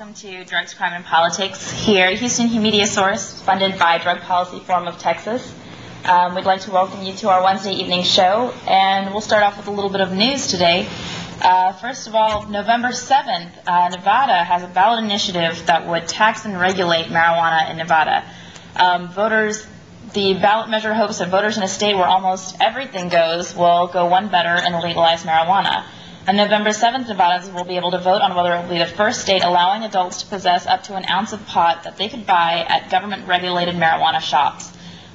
welcome to Drugs, Crime, and Politics here at Houston Media Source, funded by Drug Policy Forum of Texas. We'd like to welcome you to our Wednesday evening show, and we'll start off with a little bit of news today. First of all, November 7th, Nevada has a ballot initiative that would tax and regulate marijuana in Nevada. The ballot measure hopes that voters in a state where almost everything goes will go one better and legalize marijuana. On November 7th, Nevadans will be able to vote on whether it will be the first state allowing adults to possess up to an ounce of pot that they could buy at government-regulated marijuana shops.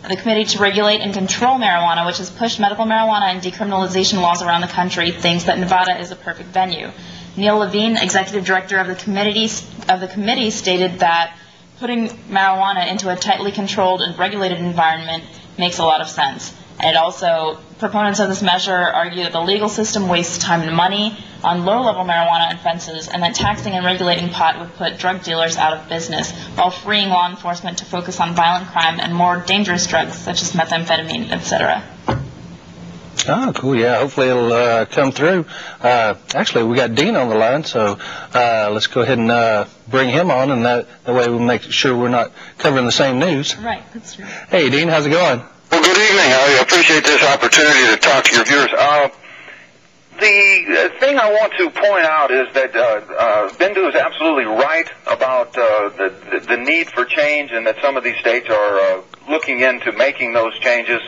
The Committee to Regulate and Control Marijuana, which has pushed medical marijuana and decriminalization laws around the country, thinks that Nevada is a perfect venue. Neil Levine, executive director of the committee, stated that putting marijuana into a tightly controlled and regulated environment makes a lot of sense. And proponents of this measure argue that the legal system wastes time and money on low-level marijuana offenses, and that taxing and regulating pot would put drug dealers out of business, while freeing law enforcement to focus on violent crime and more dangerous drugs such as methamphetamine, etc. Oh, cool, yeah. Hopefully it'll come through. Actually, we got Dean on the line, so let's go ahead and bring him on, and that way we'll make sure we're not covering the same news. Right, that's true. Hey, Dean, how's it going? Well, good evening. I appreciate this opportunity to talk to your viewers. The thing I want to point out is that Bindu is absolutely right about the need for change, and that some of these states are looking into making those changes.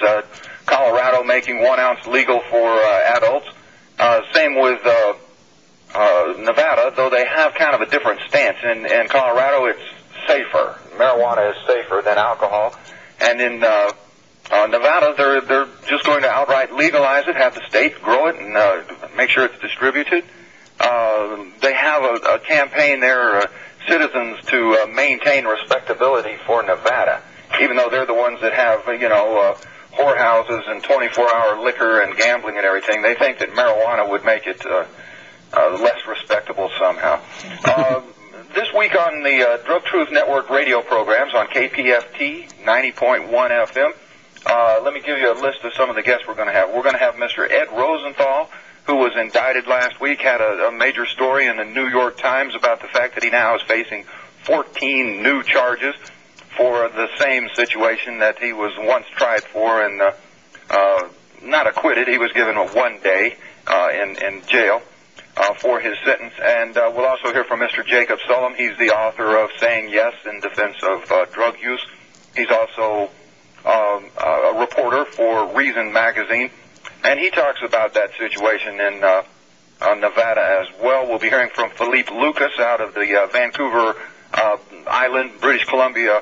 Colorado making 1 ounce legal for adults. Same with Nevada, though they have kind of a different stance. In Colorado, it's safer. Marijuana is safer than alcohol. And in Nevada, they're just going to outright legalize it, have the state grow it, and make sure it's distributed. They have a campaign there, citizens to maintain respectability for Nevada, even though they're the ones that have, whorehouses and 24-hour liquor and gambling and everything. They think that marijuana would make it less respectable somehow. This week on the Drug Truth Network radio programs on KPFT 90.1 FM, let me give you a list of some of the guests we're going to have. We're going to have Mr. Ed Rosenthal, who was indicted last week, had a major story in the New York Times about the fact that he now is facing 14 new charges for the same situation that he was once tried for and not acquitted. He was given a 1 day in jail for his sentence. And we'll also hear from Mr. Jacob Sullum. He's the author of Saying Yes in Defense of Drug Use. He's also a reporter for Reason magazine, and he talks about that situation in Nevada as well. We'll be hearing from Philippe Lucas out of the Vancouver Island, British Columbia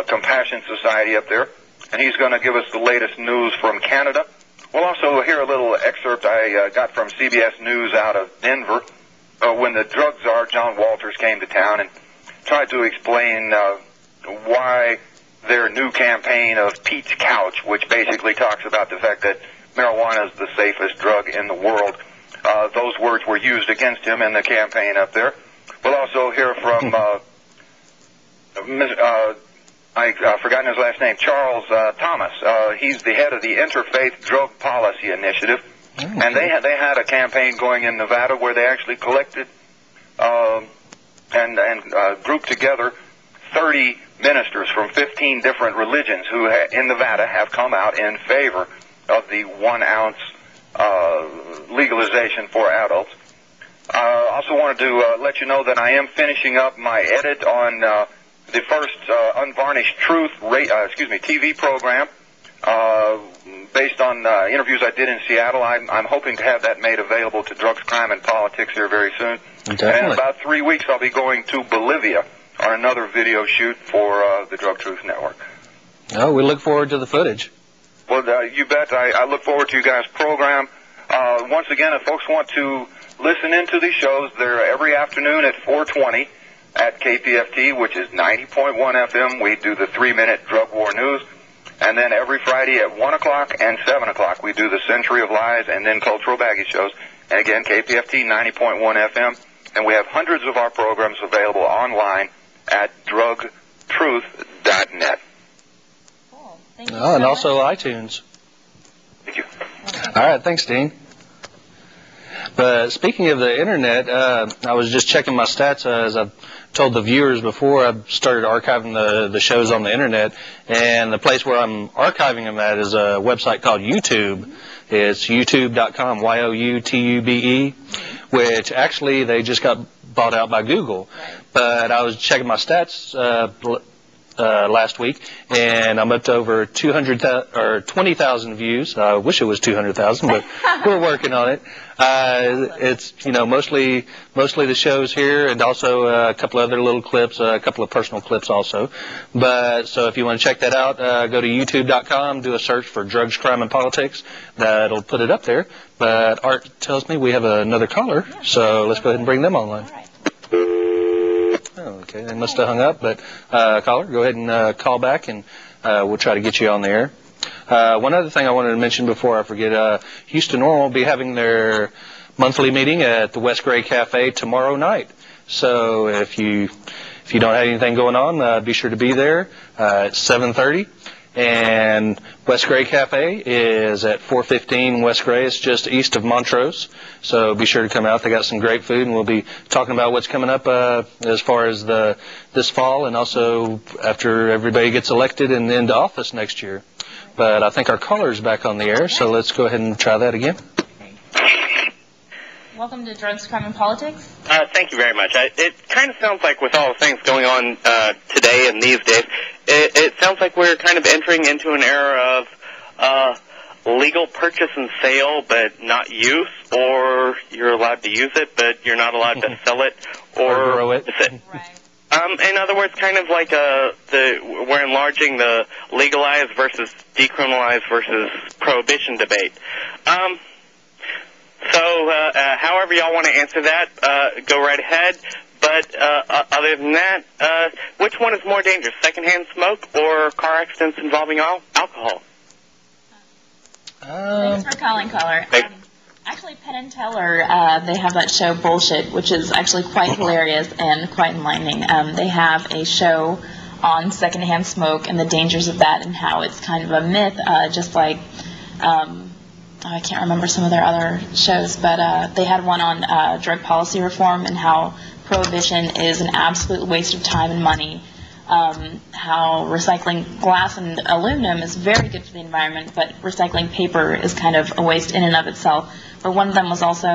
Compassion Society up there, and he's going to give us the latest news from Canada. We'll also hear a little excerpt I got from CBS News out of Denver when the drug czar, John Walters, came to town and tried to explain why their new campaign of Pete's Couch, which basically talks about the fact that marijuana is the safest drug in the world. Those words were used against him in the campaign up there. We'll also hear from I've forgotten his last name, Charles Thomas. He's the head of the Interfaith Drug Policy Initiative, and they had a campaign going in Nevada where they actually collected and grouped together 30 ministers from 15 different religions who in Nevada have come out in favor of the 1 ounce legalization for adults. I also wanted to let you know that I am finishing up my edit on the first Unvarnished Truth TV program based on interviews I did in Seattle. I'm hoping to have that made available to Drugs, Crime, and Politics here very soon. Definitely. And in about 3 weeks, I'll be going to Bolivia on another video shoot for the Drug Truth Network. Oh, we look forward to the footage. Well, you bet. I look forward to you guys' program. Once again, if folks want to listen into these shows, they're every afternoon at 4:20 at KPFT, which is 90.1 FM. We do the 3-minute drug war news. And then every Friday at 1 o'clock and 7 o'clock, we do the Century of Lies and then Cultural Baggage shows. And again, KPFT 90.1 FM. And we have hundreds of our programs available online at drugtruth.net. Cool. Thank you and also iTunes. Thank you. All right, thanks, Dean. But speaking of the internet, I was just checking my stats as I've told the viewers before. I've started archiving the shows on the internet, and the place where I'm archiving them at is a website called YouTube. It's youtube.com, YOUTUBE, which actually they just got bought out by Google. But I was checking my stats last week, and I'm up to over 20,000 views. I wish it was 200,000, but we're working on it. It's mostly the shows here, and also a couple other little clips, a couple of personal clips also. But so if you want to check that out, go to youtube.com, do a search for drugs, crime, and politics. That'll put it up there. But Art tells me we have another caller, so let's go ahead and bring them online. Okay, they must have hung up, but caller, go ahead and call back, and we'll try to get you on the air. One other thing I wanted to mention before I forget, Houston Normal will be having their monthly meeting at the West Gray Cafe tomorrow night. So if you don't have anything going on, be sure to be there at 7:30. And West Gray Cafe is at 415 West Gray. It's just east of Montrose. So be sure to come out. They got some great food, and we'll be talking about what's coming up as far as this fall, and also after everybody gets elected and into office next year. But I think our caller's back on the air, so let's go ahead and try that again. Welcome to Drugs, Crime, and Politics. Thank you very much. It kind of sounds like with all the things going on today and these days, it sounds like we're kind of entering into an era of legal purchase and sale, but not use, or you're allowed to use it, but you're not allowed to sell it or grow it. Right. In other words, kind of like we're enlarging the legalized versus decriminalized versus prohibition debate. So, however y'all want to answer that, go right ahead. But other than that, which one is more dangerous, secondhand smoke or car accidents involving alcohol? Thanks for calling, caller. Actually, Penn and Teller, they have that show Bullshit, which is actually quite hilarious and quite enlightening. They have a show on secondhand smoke and the dangers of that, and how it's kind of a myth, just like... I can't remember some of their other shows, but they had one on drug policy reform and how prohibition is an absolute waste of time and money. How recycling glass and aluminum is very good for the environment, but recycling paper is kind of a waste in and of itself. But one of them was also,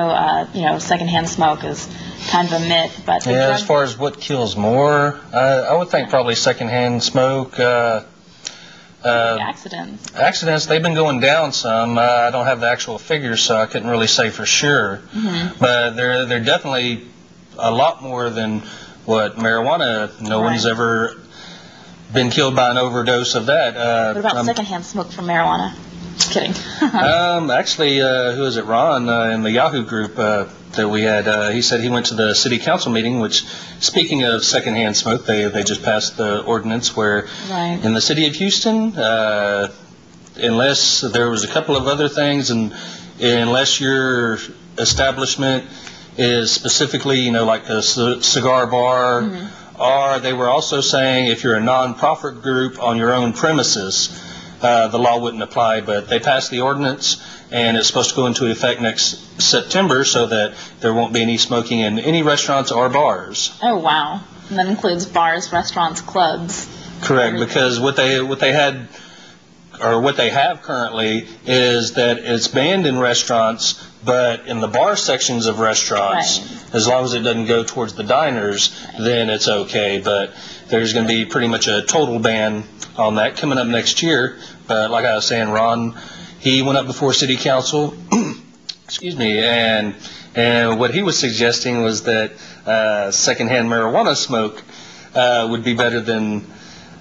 secondhand smoke is kind of a myth. But as far as what kills more, I would think probably secondhand smoke. Accidents, they've been going down some. I don't have the actual figures, so I couldn't really say for sure. Mm-hmm. But they're definitely a lot more than what marijuana. No one's ever been killed by an overdose of that. What about secondhand smoke from marijuana? Just kidding. Actually, who is it? Ron in the Yahoo group that we had. He said he went to the city council meeting. Which, speaking of secondhand smoke, they just passed the ordinance where in the city of Houston, unless there was a couple of other things, and unless your establishment is specifically, like a cigar bar, or they were also saying if you're a non-profit group on your own premises. The law wouldn't apply, but they passed the ordinance, and it's supposed to go into effect next September so that there won't be any smoking in any restaurants or bars. Oh, wow. And that includes bars, restaurants, clubs. Correct, because what they had, or what they have currently, is that it's banned in restaurants, but in the bar sections of restaurants, as long as it doesn't go towards the diners, then it's okay. But there's going to be pretty much a total ban on that coming up next year. But like I was saying, Ron, he went up before city council, excuse me, and what he was suggesting was that secondhand marijuana smoke would be better than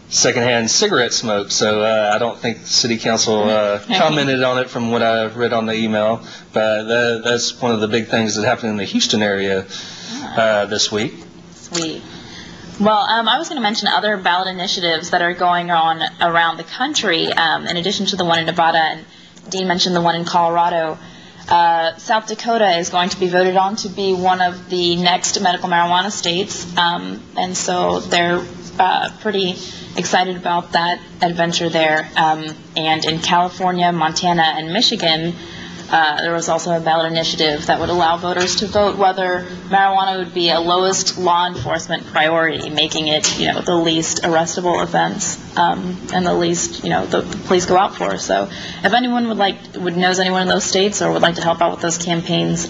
secondhand cigarette smoke. So I don't think city council commented on it from what I read on the email. But that's one of the big things that happened in the Houston area this week. Sweet. Well, I was going to mention other ballot initiatives that are going on around the country, in addition to the one in Nevada, and Dean mentioned the one in Colorado. South Dakota is going to be voted on to be one of the next medical marijuana states, and so they're pretty excited about that adventure there. And in California, Montana, and Michigan, There was also a ballot initiative that would allow voters to vote whether marijuana would be a lowest law enforcement priority, making it, the least arrestable offense and the least, the police go out for. So if anyone knows anyone in those states or would like to help out with those campaigns,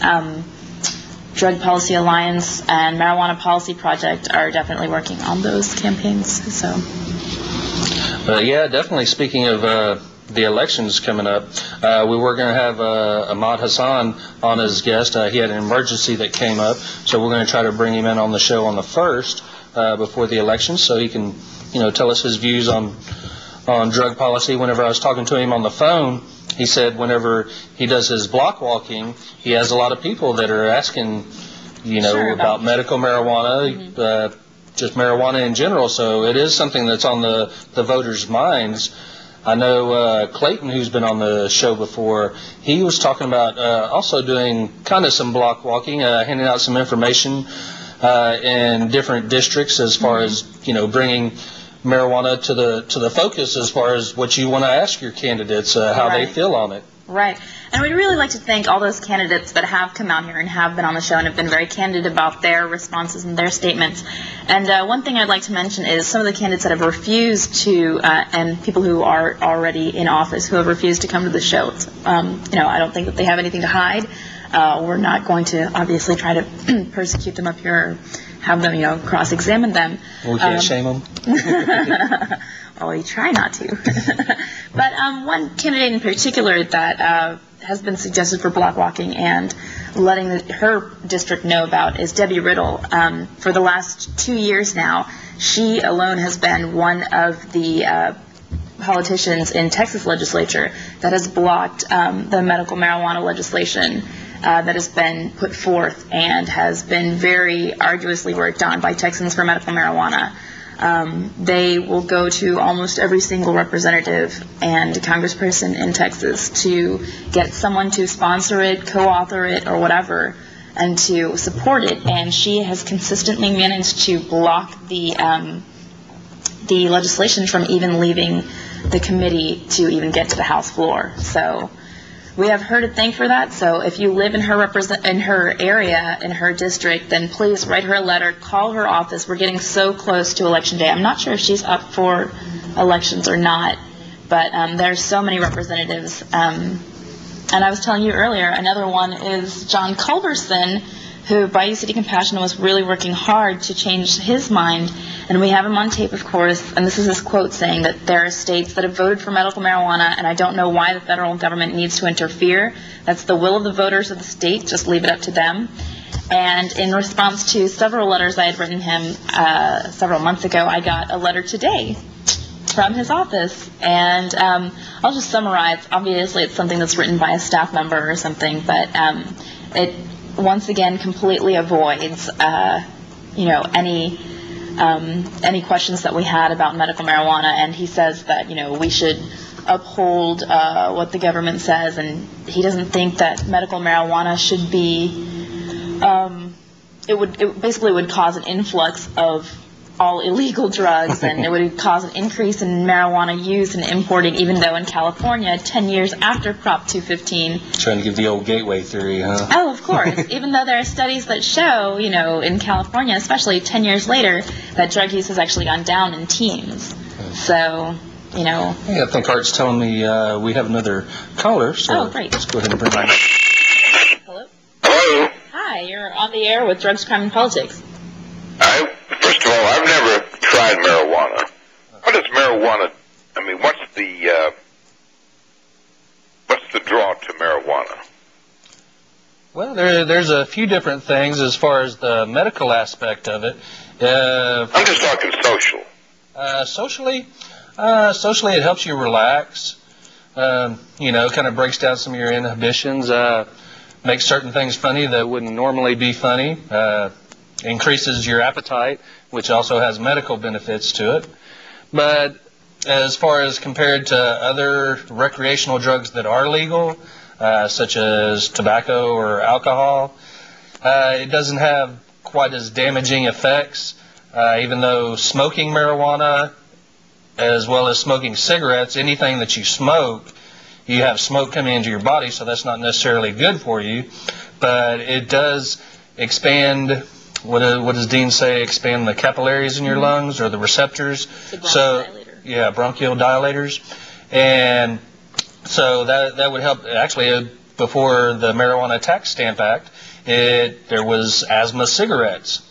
Drug Policy Alliance and Marijuana Policy Project are definitely working on those campaigns. So. Yeah, definitely. Speaking of the elections coming up, we were going to have Ahmad Hassan on as guest. He had an emergency that came up, so we're going to try to bring him in on the show on the 1st before the election, so he can, tell us his views on drug policy. Whenever I was talking to him on the phone, he said whenever he does his block walking, he has a lot of people that are asking, about medical marijuana, just marijuana in general. So it is something that's on the voters' minds. I know Clayton, who's been on the show before, he was talking about also doing kind of some block walking, handing out some information in different districts as far as, bringing marijuana to the focus as far as what you want to ask your candidates, how they feel on it. Right. And we'd really like to thank all those candidates that have come out here and have been on the show and have been very candid about their responses and their statements. And one thing I'd like to mention is some of the candidates that have refused to, and people who are already in office who have refused to come to the show. I don't think that they have anything to hide. We're not going to obviously try to persecute them up here or have them, cross-examine them. We can't shame them. Oh, you try not to. But one candidate in particular that has been suggested for block walking and letting her district know about is Debbie Riddle. For the last 2 years now, she alone has been one of the politicians in Texas legislature that has blocked the medical marijuana legislation that has been put forth and has been very arduously worked on by Texans for medical marijuana. They will go to almost every single representative and congressperson in Texas to get someone to sponsor it, co-author it, or whatever, and to support it. And she has consistently managed to block the legislation from even leaving the committee to even get to the House floor. So we have her to thank for that. So if you live in her area, in her district, then please write her a letter, call her office. We're getting so close to Election Day. I'm not sure if she's up for elections or not, but there's so many representatives. And I was telling you earlier, another one is John Culberson, who Bayou City Compassion was really working hard to change his mind. And we have him on tape, of course, and this is his quote saying that there are states that have voted for medical marijuana, and I don't know why the federal government needs to interfere. That's the will of the voters of the state. Just leave it up to them. And in response to several letters I had written him several months ago, I got a letter today from his office. And I'll just summarize. Obviously, it's something that's written by a staff member or something, but it once again completely avoids any questions that we had about medical marijuana. And he says that we should uphold what the government says, and he doesn't think that medical marijuana should be it basically would cause an influx of all illegal drugs, and it would cause an increase in marijuana use and importing, even though in California, 10 years after Prop 215... Trying to give the old gateway theory, huh? Oh, of course. Even though there are studies that show, in California, especially 10 years later, that drug use has actually gone down in teens. So, Yeah, I think Art's telling me we have another caller, so great. Let's go ahead and bring him in. Hello? Hello. Hi, you're on the air with Drugs, Crime, and Politics. First of all, I've never tried marijuana. What is marijuana? I mean, what's the draw to marijuana? Well, there's a few different things as far as the medical aspect of it. I'm just talking social. Socially, it helps you relax. Kind of breaks down some of your inhibitions. Makes certain things funny that wouldn't normally be funny. Increases your appetite, which also has medical benefits to it. But as far as compared to other recreational drugs that are legal, such as tobacco or alcohol, it doesn't have quite as damaging effects, even though smoking marijuana, as well as smoking cigarettes, anything that you smoke, you have smoke coming into your body, so that's not necessarily good for you, but it does expand. What does Dean say? Expand the capillaries in your lungs or the receptors. So yeah, bronchodilators, and so that would help. Actually, before the Marijuana Tax Stamp Act, there was asthma cigarettes.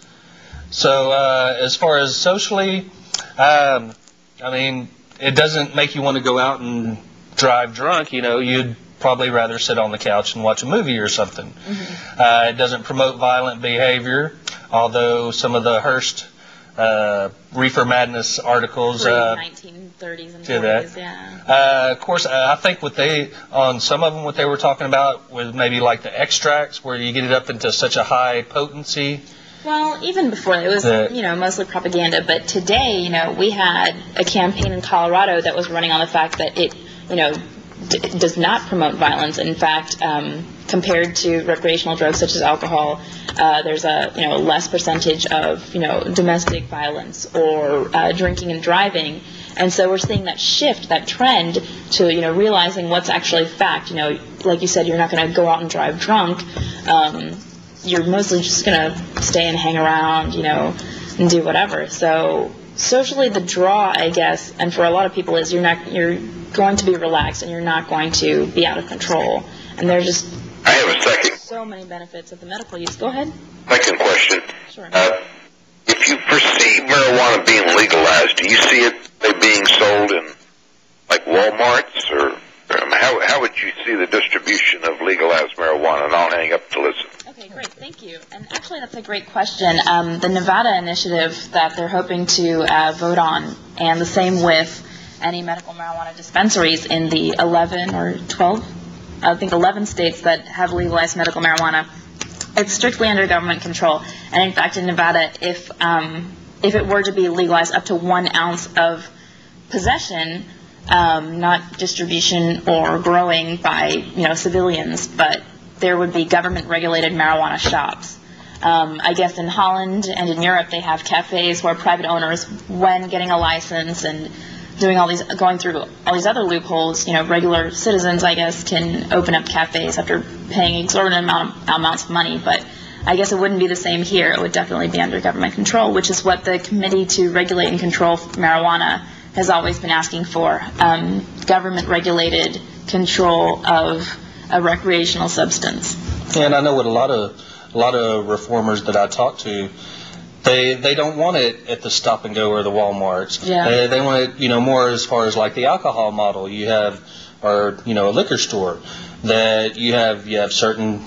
So as far as socially, I mean, it doesn't make you want to go out and drive drunk. You'd probably rather sit on the couch and watch a movie or something. It doesn't promote violent behavior, although some of the Hearst Reefer Madness articles 1930s and 40s, of course, I think on some of them, what they were talking about was maybe like the extracts, where you get it up into such a high potency. Well, even before it was, mostly propaganda. But today, we had a campaign in Colorado that was running on the fact that it, does not promote violence. In fact, compared to recreational drugs such as alcohol, there's a less percentage of domestic violence or drinking and driving. And so we're seeing that shift, that trend to realizing what's actually fact. Like you said, you're not going to go out and drive drunk. You're mostly just going to stay and hang around, and do whatever. So socially, the draw, I guess, and for a lot of people, is you're going to be relaxed and you're not going to be out of control. And there's just I have a second. So many benefits of the medical use. Go ahead. Second question. Sure. If you perceive marijuana being legalized, do you see it being sold in like Walmarts or how would you see the distribution of legalized marijuana? And I'll hang up to listen. Okay, great. Thank you. And actually, that's a great question. The Nevada initiative that they're hoping to vote on, and the same with any medical marijuana dispensaries in the 11 or 12, I think 11 states that have legalized medical marijuana, it's strictly under government control. And in fact, in Nevada, if it were to be legalized up to 1 ounce of possession, not distribution or growing by civilians, but there would be government-regulated marijuana shops. I guess in Holland and in Europe, they have cafes where private owners, when getting a license and going through all these other loopholes, regular citizens, I guess, can open up cafes after paying exorbitant amounts of money. But I guess it wouldn't be the same here. It would definitely be under government control, which is what the Committee to Regulate and Control Marijuana has always been asking for. Government-regulated control of a recreational substance. And I know what a lot of reformers that I talk to, they don't want it at the stop and go or the Walmarts. Yeah. They want it, more as far as like the alcohol model. You have, or a liquor store that you have certain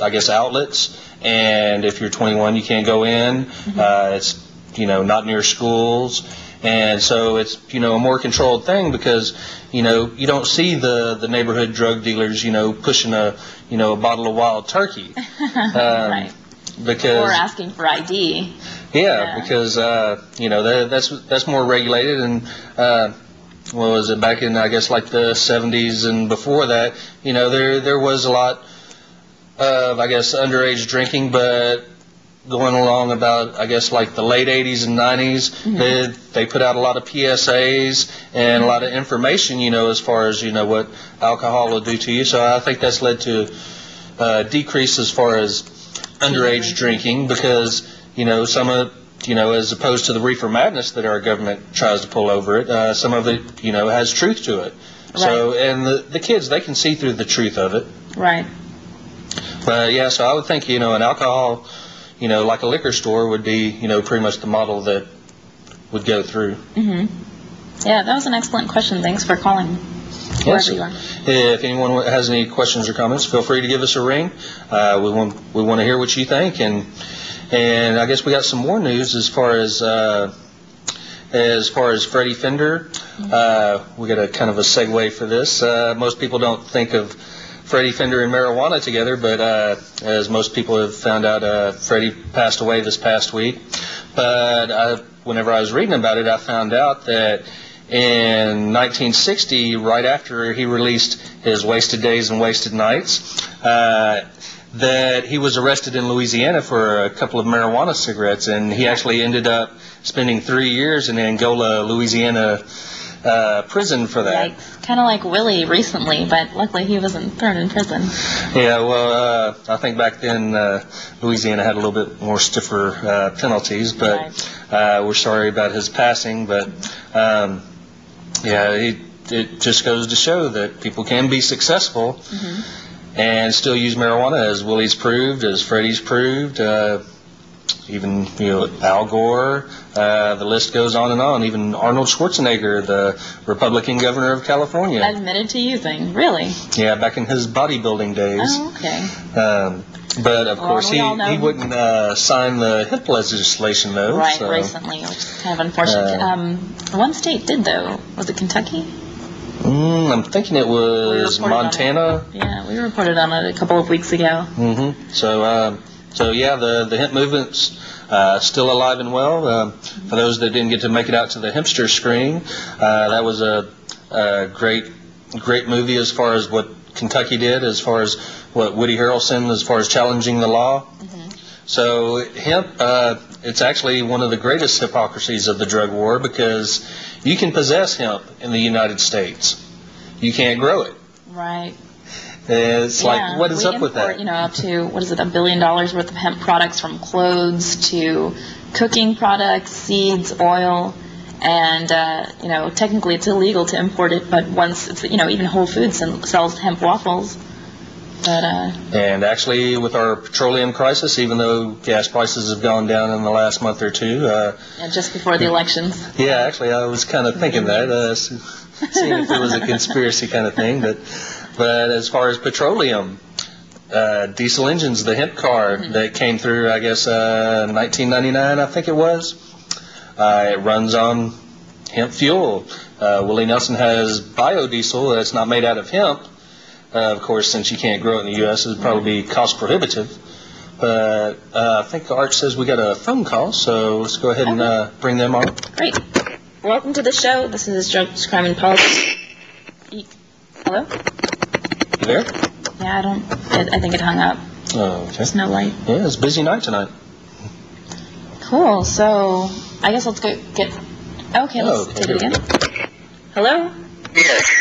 I guess outlets, and if you're 21, you can't go in. It's not near schools. And so it's, a more controlled thing because, you don't see the neighborhood drug dealers, pushing a bottle of wild turkey. Right. Because, or asking for ID. Yeah, because, that's more regulated. And, what was it, back in, I guess, like the 70s and before that, there was a lot of, I guess, underage drinking, but going along about, I guess, like the late 80s and 90s, they put out a lot of PSAs and a lot of information, as far as, what alcohol will do to you. So I think that's led to decrease as far as underage drinking because, some of, as opposed to the reefer madness that our government tries to pull over it, some of it, has truth to it. Right. So, and the kids, they can see through the truth of it. Right. But, yeah, so I would think, an alcohol, like a liquor store would be, pretty much the model that would go through. Yeah, that was an excellent question. Thanks for calling. Yes. If anyone has any questions or comments, feel free to give us a ring. We want to hear what you think, and I guess we got some more news as far as Freddie Fender. We got a kind of a segue for this. Most people don't think of Freddie Fender and marijuana together, but as most people have found out, Freddie passed away this past week. But whenever I was reading about it, I found out that in 1960, right after he released his Wasted Days and Wasted Nights, that he was arrested in Louisiana for a couple of marijuana cigarettes, and he actually ended up spending 3 years in Angola, Louisiana prison for that. Kind of like Willie recently, but luckily he wasn't thrown in prison. Yeah, well, I think back then Louisiana had a little bit more stiffer penalties, but we're sorry about his passing. But yeah, it just goes to show that people can be successful and still use marijuana, as Willie's proved, as Freddie's proved. Even Al Gore, the list goes on and on. Even Arnold Schwarzenegger, the Republican governor of California, admitted to using. Really? Yeah, back in his bodybuilding days. Oh, okay. But of course, he wouldn't sign the hemp legislation, though. Right, so. recently, which is kind of unfortunate. One state did, though. Was it Kentucky? I'm thinking it was Montana. Yeah, we reported on it a couple of weeks ago. So yeah, the hemp movement's still alive and well. For those that didn't get to make it out to the hempster screening, that was a great movie as far as what Kentucky did, as far as what Woody Harrelson, as far as challenging the law. So hemp, it's actually one of the greatest hypocrisies of the drug war, because you can possess hemp in the United States. You can't grow it. Right. It's like, what is up with that? We import, up to, what is it, $1 billion worth of hemp products, from clothes to cooking products, seeds, oil, and, technically it's illegal to import it, but once it's, even Whole Foods sells hemp waffles. But, and actually, with our petroleum crisis, even though gas prices have gone down in the last month or two. Just before the elections. Yeah, actually, I was kind of thinking that, seeing if it was a conspiracy kind of thing, But as far as petroleum, diesel engines, the hemp car that came through, I guess, 1999, I think it was, it runs on hemp fuel. Willie Nelson has biodiesel that's not made out of hemp. Of course, since you can't grow it in the U.S., it would probably be cost prohibitive. But I think Art says we got a phone call, so let's go ahead and bring them on. Great. Welcome to the show. This is Drugs, Crime, and Politics. Hello? You there? Yeah, I think it hung up. Oh, okay. There's no light. Yeah, it's a busy night tonight. Cool. So, I guess let's go get... Okay, let's take it again. Hello? Yes.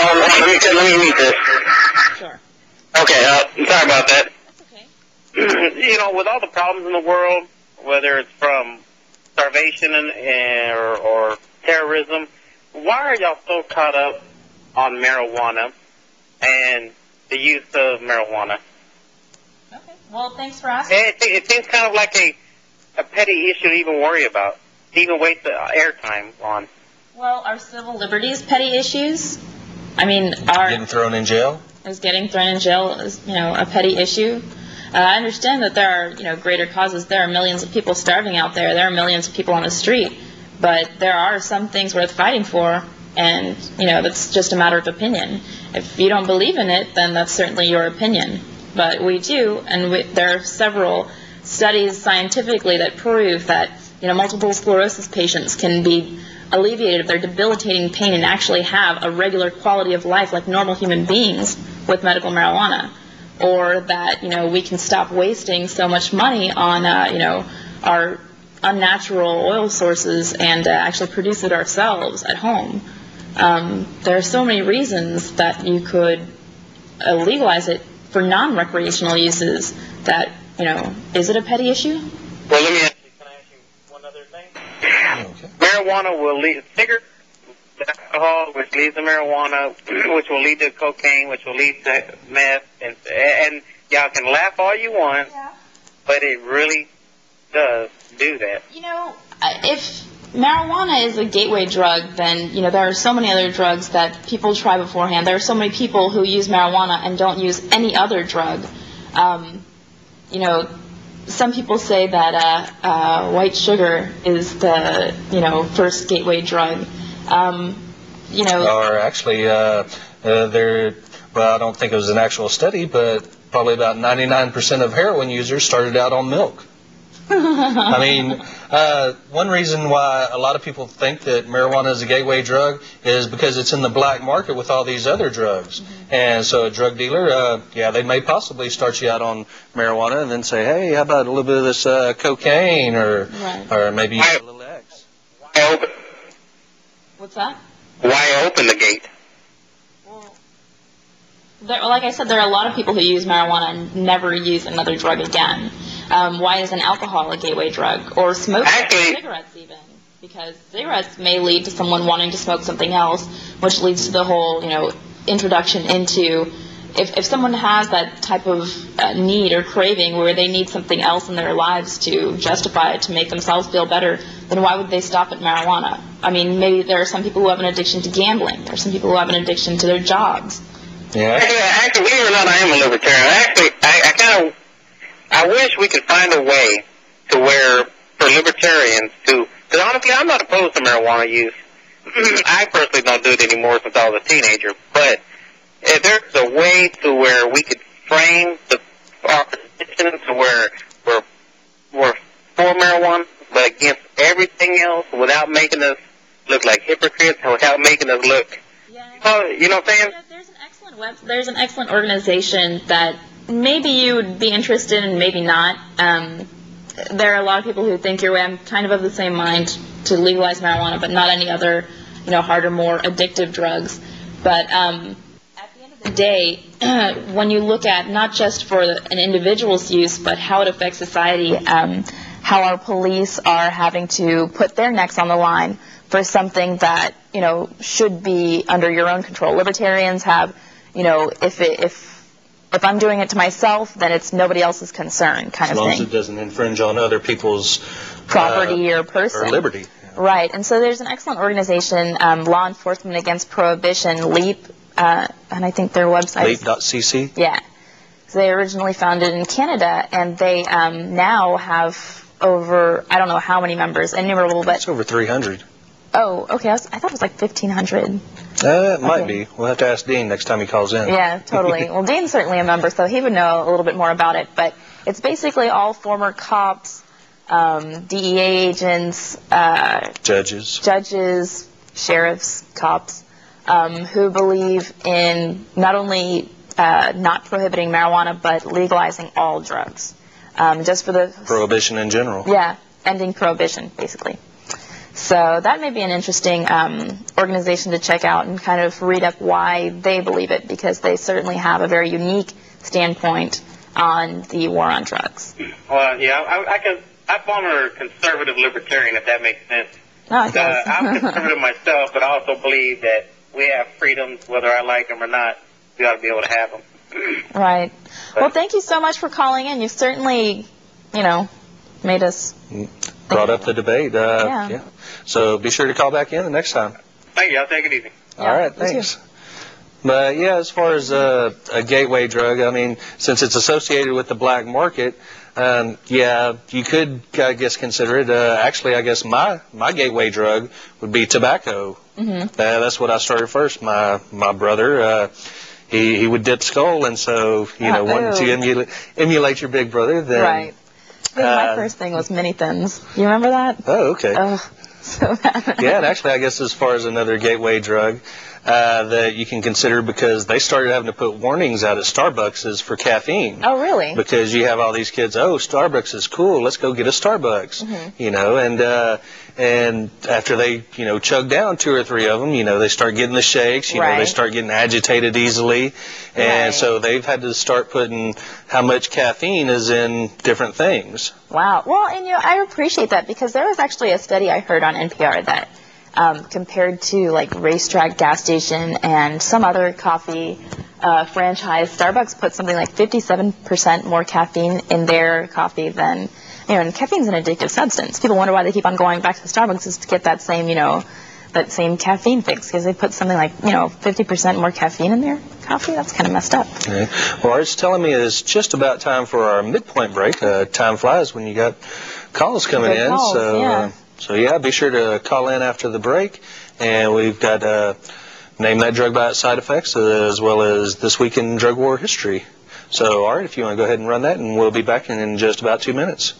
Let me read this. Sure. Okay, sorry about that. That's okay. With all the problems in the world, whether it's from starvation or terrorism, why are y'all so caught up on marijuana and the use of marijuana? Okay. Well, thanks for asking. It seems kind of like a petty issue to even worry about, to even waste the airtime on. Well, are civil liberties petty issues? I mean, getting thrown in jail? Is getting thrown in jail is, a petty issue? I understand that there are, greater causes. There are millions of people starving out there. There are millions of people on the street. But there are some things worth fighting for, and, that's just a matter of opinion. If you don't believe in it, then that's certainly your opinion. But we do, and there are several studies scientifically that prove that, multiple sclerosis patients can be alleviated of their debilitating pain and actually have a regular quality of life like normal human beings with medical marijuana. Or that, we can stop wasting so much money on, our unnatural oil sources and actually produce it ourselves at home. There are so many reasons that you could legalize it for non-recreational uses that, is it a petty issue? Well, can I ask you one other thing? Okay. Marijuana will lead to cigarettes, alcohol, which leads to marijuana, which will lead to cocaine, which will lead to meth, and y'all can laugh all you want, but it really does do that. If marijuana is a gateway drug, then, there are so many other drugs that people try beforehand. There are so many people who use marijuana and don't use any other drug. Some people say that white sugar is the, first gateway drug. Or actually, I don't think it was an actual study, but probably about 99% of heroin users started out on milk. I mean, one reason why a lot of people think that marijuana is a gateway drug is because it's in the black market with all these other drugs. And so a drug dealer, they may possibly start you out on marijuana and then say, hey, how about a little bit of this cocaine or maybe a little X. What's that? Why open the gate? Well, like I said, there are a lot of people who use marijuana and never use another drug again. Why isn't alcohol a gateway drug? Or smoking cigarettes even? Because cigarettes may lead to someone wanting to smoke something else, which leads to the whole, introduction into, if someone has that type of need or craving where they need something else in their lives to justify it, to make themselves feel better, then why would they stop at marijuana? I mean, maybe there are some people who have an addiction to gambling. There are some people who have an addiction to their jobs. Yeah. Actually, believe it or not, I am a libertarian. Actually, I wish we could find a way to where, for libertarians to, because honestly, I'm not opposed to marijuana use. I personally don't do it anymore since I was a teenager, but if there's a way to where we could frame our position to where we're for marijuana, but against everything else without making us look like hypocrites, without making us look, you know what I'm saying? There's an excellent organization that maybe you would be interested in, maybe not. There are a lot of people who think your way. I'm kind of the same mind to legalize marijuana, but not any other, harder, more addictive drugs. But at the end of the day, when you look at not just for an individual's use, but how it affects society, how our police are having to put their necks on the line for something that, should be under your own control. Libertarians have, if I'm doing it to myself, then it's nobody else's concern kind of thing. As long as it doesn't infringe on other people's property or person. Or liberty. Right. And so there's an excellent organization, Law Enforcement Against Prohibition, LEAP, and I think their website is LEAP.cc? Yeah. So they originally founded in Canada, and they now have over, I don't know how many members, innumerable, but... It's over 300. Oh, okay. I thought it was like 1,500. It might be. We'll have to ask Dean next time he calls in. Yeah, totally. Well, Dean's certainly a member, so he would know a little bit more about it. But it's basically all former cops, DEA agents, judges, sheriffs, cops, who believe in not only not prohibiting marijuana, but legalizing all drugs. Just for the... Prohibition in general. Yeah, ending prohibition, basically. So that may be an interesting organization to check out and kind of read up why they believe it, because they certainly have a very unique standpoint on the war on drugs. Well, yeah, I'm former conservative libertarian, if that makes sense. No, it does. I'm conservative myself, but I also believe that we have freedoms, whether I like them or not. We ought to be able to have them. Right. Well, thank you so much for calling in. You've certainly, made us... Brought up the debate. Yeah. So be sure to call back in the next time. Thank you. I'll take it easy. All right. Thanks. But, yeah, as far as a gateway drug, I mean, since it's associated with the black market, yeah, you could, I guess, consider it. Actually, I guess my gateway drug would be tobacco. Mm-hmm. That's what I started first. My brother, he would dip skull, and so, wanting to emulate your big brother, then... Right. My first thing was mini thins. You remember that? Oh, okay. Oh, so bad. Yeah, and actually, I guess as far as another gateway drug that you can consider, because they started having to put warnings out at Starbucks is for caffeine. Oh, really? Because you have all these kids, Starbucks is cool, let's go get a Starbucks, mm-hmm. And after they, chug down 2 or 3 of them, they start getting the shakes, they start getting agitated easily. And so they've had to start putting how much caffeine is in different things. Wow. Well, and, I appreciate that, because there was actually a study I heard on NPR that compared to, like, Racetrack gas station and some other coffee franchise, Starbucks put something like 57% more caffeine in their coffee than... and caffeine's an addictive substance. People wonder why they keep on going back to Starbucks is to get that same, that same caffeine fix, because they put something like, 50% more caffeine in their coffee. That's kind of messed up. Okay. Well, Art's telling me it's just about time for our midpoint break. Time flies when you got calls coming in. Calls, So yeah, be sure to call in after the break. And we've got Name That Drug by Its Side Effects, as well as This Week in Drug War History. So, Art, if you want to go ahead and run that, and we'll be back in just about 2 minutes.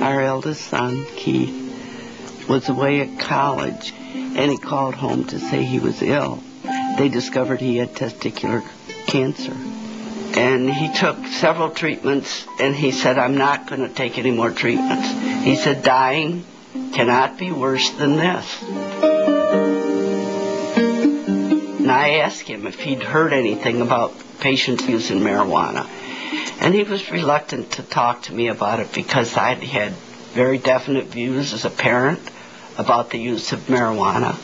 I oldest son, Keith, was away at college, and he called home to say he was ill. They discovered he had testicular cancer. And he took several treatments, and he said, I'm not going to take any more treatments. He said, dying cannot be worse than this. And I asked him if he'd heard anything about patients using marijuana. And he was reluctant to talk to me about it because I had very definite views as a parent about the use of marijuana.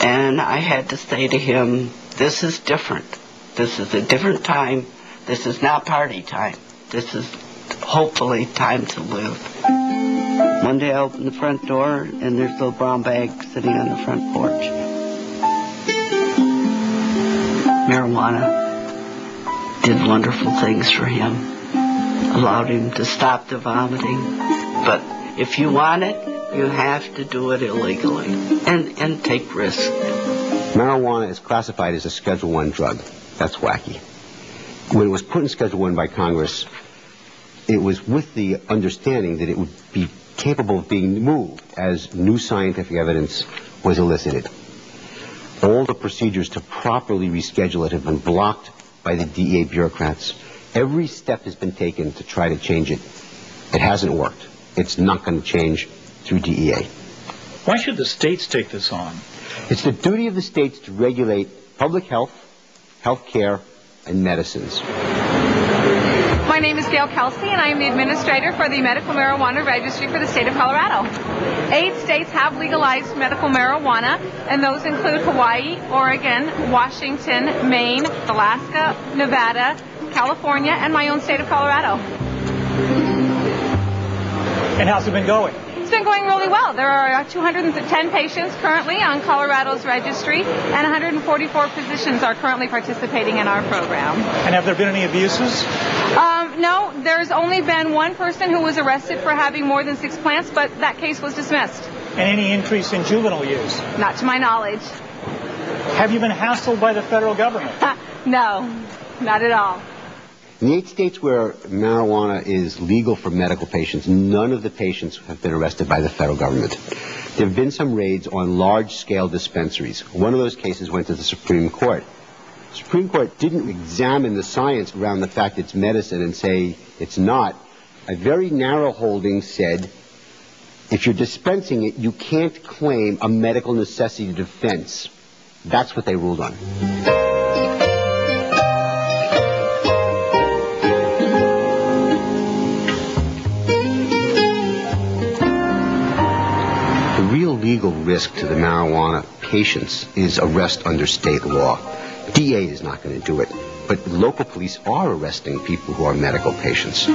And I had to say to him, this is different. This is a different time. This is not party time. This is hopefully time to live. One day I opened the front door and there's a little brown bag sitting on the front porch. Marijuana did wonderful things for him. Allowed him to stop the vomiting. But if you want it, you have to do it illegally and take risks. Marijuana is classified as a Schedule I drug. That's wacky. When it was put in Schedule I by Congress, it was with the understanding that it would be capable of being moved as new scientific evidence was elicited. All the procedures to properly reschedule it have been blocked by the DEA bureaucrats. Every step has been taken to try to change it. It hasn't worked. It's not going to change through DEA. Why should the states take this on? It's the duty of the states to regulate public health, health care, and medicines. My name is Gail Kelsey, and I am the administrator for the Medical Marijuana Registry for the state of Colorado. 8 states have legalized medical marijuana, and those include Hawaii, Oregon, Washington, Maine, Alaska, Nevada, California, and my own state of Colorado. And how's it been going? It's been going really well. There are 210 patients currently on Colorado's registry, and 144 physicians are currently participating in our program. And have there been any abuses? No, there's only been one person who was arrested for having more than 6 plants, but that case was dismissed. And any increase in juvenile use? Not to my knowledge. Have you been hassled by the federal government? No, not at all. In the 8 states where marijuana is legal for medical patients, none of the patients have been arrested by the federal government. There have been some raids on large-scale dispensaries. One of those cases went to the Supreme Court. The Supreme Court didn't examine the science around the fact it's medicine and say it's not. A very narrow holding said, if you're dispensing it, you can't claim a medical necessity defense. That's what they ruled on. Legal risk to the marijuana patients is arrest under state law. DA is not going to do it, but local police are arresting people who are medical patients.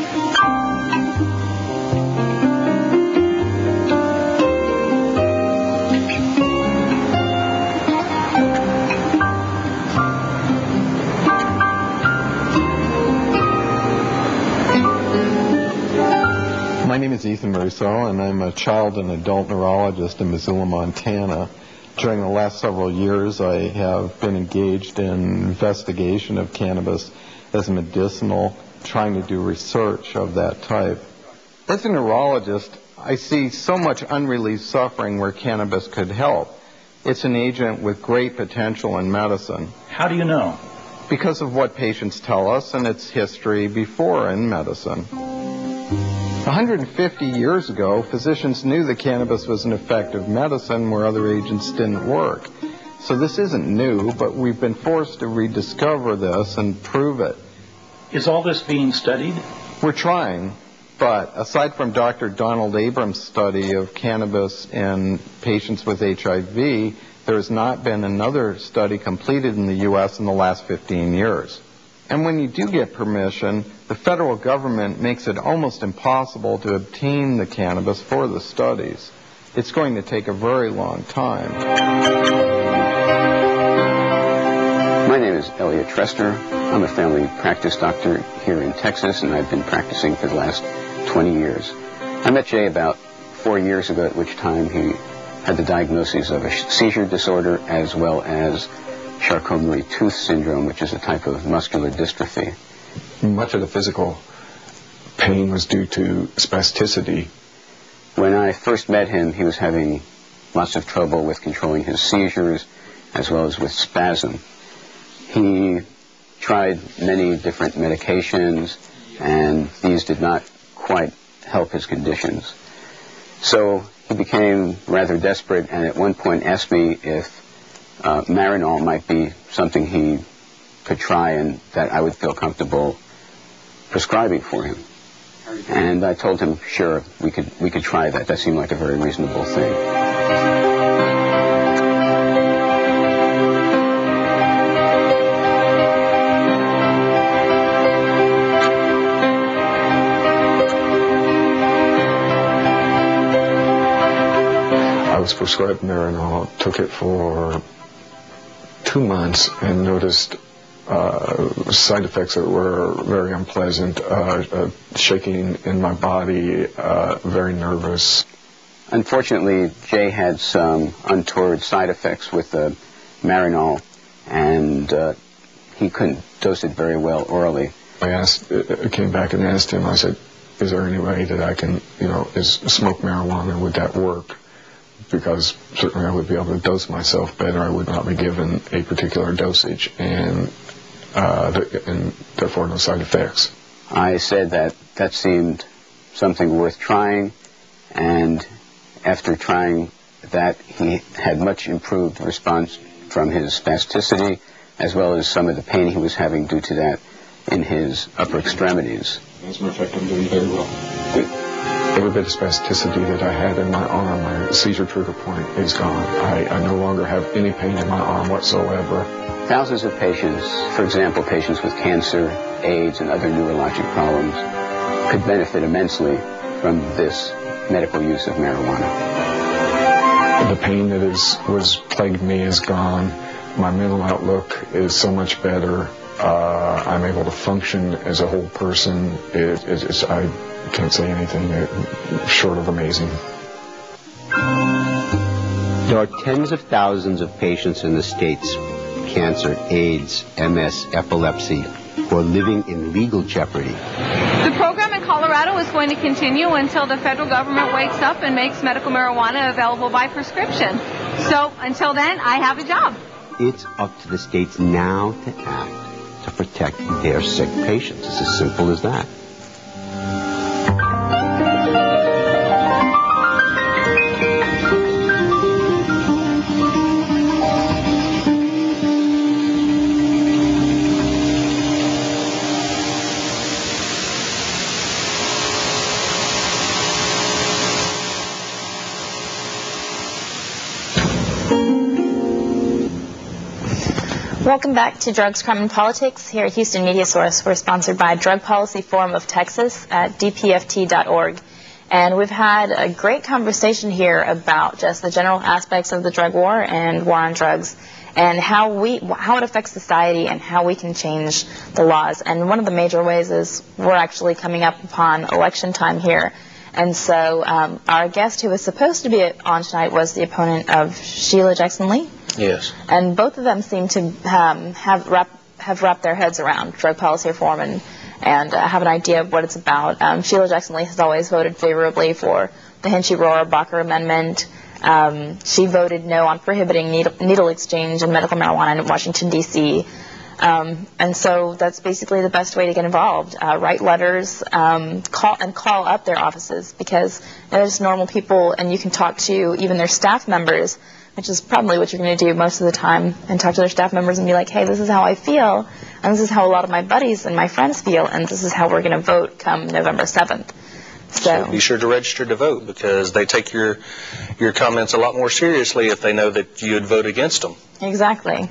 My name is Ethan Russo, and I'm a child and adult neurologist in Missoula, Montana. During the last several years, I have been engaged in investigation of cannabis as medicinal, trying to do research of that type. As a neurologist, I see so much unrelieved suffering where cannabis could help. It's an agent with great potential in medicine. How do you know? Because of what patients tell us and its history before in medicine. 150 years ago, physicians knew that cannabis was an effective medicine where other agents didn't work. So this isn't new, but we've been forced to rediscover this and prove it. Is all this being studied? We're trying, but aside from Dr. Donald Abrams' study of cannabis in patients with HIV, there has not been another study completed in the U.S. in the last 15 years. And when you do get permission, the federal government makes it almost impossible to obtain the cannabis for the studies. It's going to take a very long time. My name is Elliot Trester. I'm a family practice doctor here in Texas, and I've been practicing for the last 20 years. I met Jay about 4 years ago, at which time he had the diagnosis of a seizure disorder as well as Charcot-Marie-Tooth syndrome, which is a type of muscular dystrophy. Much of the physical pain was due to spasticity When I first met him, he was having lots of trouble with controlling his seizures as well as with spasm. He tried many different medications, and these did not quite help his conditions. So he became rather desperate, and at one point asked me if Marinol might be something he could try and that I would feel comfortable prescribing for him. And I told him, sure, we could try that. That seemed like a very reasonable thing. I was prescribed Marinol, took it for 2 months, and noticed side effects that were very unpleasant, shaking in my body, very nervous. Unfortunately, Jay had some untoward side effects with the Marinol, and he couldn't dose it very well orally. I came back and asked him, I said, is there any way that I can, smoke marijuana, would that work? Because certainly I would be able to dose myself better. I would not be given a particular dosage, and therefore no side effects. I said that seemed something worth trying, and after trying that, he had much improved response from his spasticity, as well as some of the pain he was having due to that in his upper extremities. As a matter of fact, I'm doing very well. Every bit of spasticity that I had in my arm, my seizure trigger point, is gone. I no longer have any pain in my arm whatsoever. Thousands of patients, for example, patients with cancer, AIDS, and other neurologic problems, could benefit immensely from this medical use of marijuana. The pain that was plagued me is gone. My mental outlook is so much better. I'm able to function as a whole person. I can't say anything short of amazing. There are tens of thousands of patients in the states, cancer, AIDS, MS, epilepsy, who are living in legal jeopardy. The program in Colorado is going to continue until the federal government wakes up and makes medical marijuana available by prescription. So until then, I have a job. It's up to the states now to act to protect their sick patients. It's as simple as that. Welcome back to Drugs, Crime, and Politics here at Houston Media Source. We're sponsored by Drug Policy Forum of Texas at dpft.org. And we've had a great conversation here about just the general aspects of the drug war and war on drugs, and how it affects society and how we can change the laws. And one of the major ways is we're actually coming up upon election time here. And so our guest who was supposed to be on tonight was the opponent of Sheila Jackson Lee. Yes. And both of them seem to have wrapped their heads around drug policy reform and have an idea of what it's about. Sheila Jackson Lee has always voted favorably for the Hinchy-Rohrabacher Amendment. She voted no on prohibiting needle exchange and medical marijuana in Washington, D.C. And so that's basically the best way to get involved. Write letters, call up their offices, because they're just normal people, and you can talk to even their staff members, which is probably what you're going to do most of the time, and talk to their staff members and be like, hey, this is how I feel, and this is how a lot of my buddies and my friends feel, and this is how we're going to vote come November 7th. So be sure to register to vote, because they take your comments a lot more seriously if they know that you would vote against them. Exactly.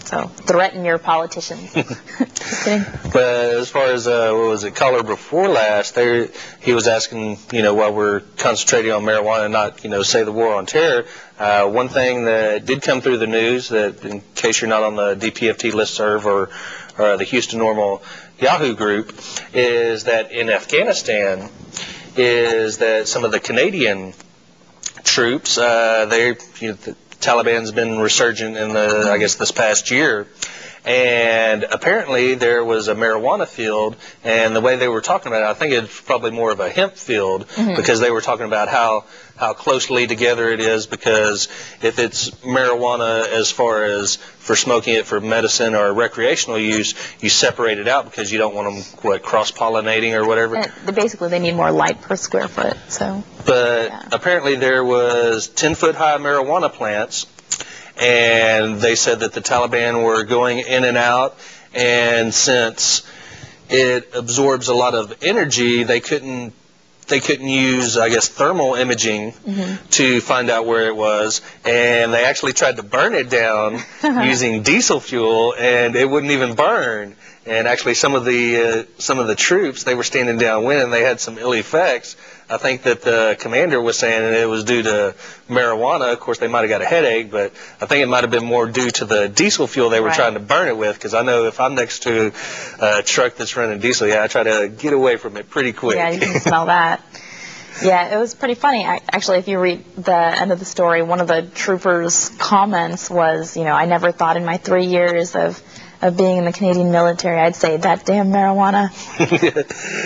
So threaten your politicians. Just kidding. But as far as what was it, caller before last, he was asking, while we're concentrating on marijuana, not say the war on terror. One thing that did come through the news, that in case you're not on the DPFT listserv or the Houston Normal Yahoo group, is that in Afghanistan, is that some of the Canadian troops, the Taliban's been resurgent in this past year, and apparently there was a marijuana field, and the way they were talking about it, I think it's probably more of a hemp field, because they were talking about how closely together it is, because if it's marijuana as far as for smoking it for medicine or recreational use, you separate it out because you don't want them, cross-pollinating or whatever. And basically, they need more light per square foot, so. But apparently there was 10-foot-high marijuana plants, and they said that the Taliban were going in and out, and since it absorbs a lot of energy, they couldn't use, I guess, thermal imaging to find out where it was, and they actually tried to burn it down using diesel fuel, and it wouldn't even burn. And actually, some of the troops, they were standing downwind, and they had some ill effects. I think that the commander was saying it was due to marijuana. Of course, they might have got a headache, but I think it might have been more due to the diesel fuel they were trying to burn it with, because I know if I'm next to a truck that's running diesel, I try to get away from it pretty quick. Yeah, you can smell that. Yeah, it was pretty funny. Actually, if you read the end of the story, one of the troopers' comments was, I never thought in my 3 years of being in the Canadian military, I'd say that damn marijuana.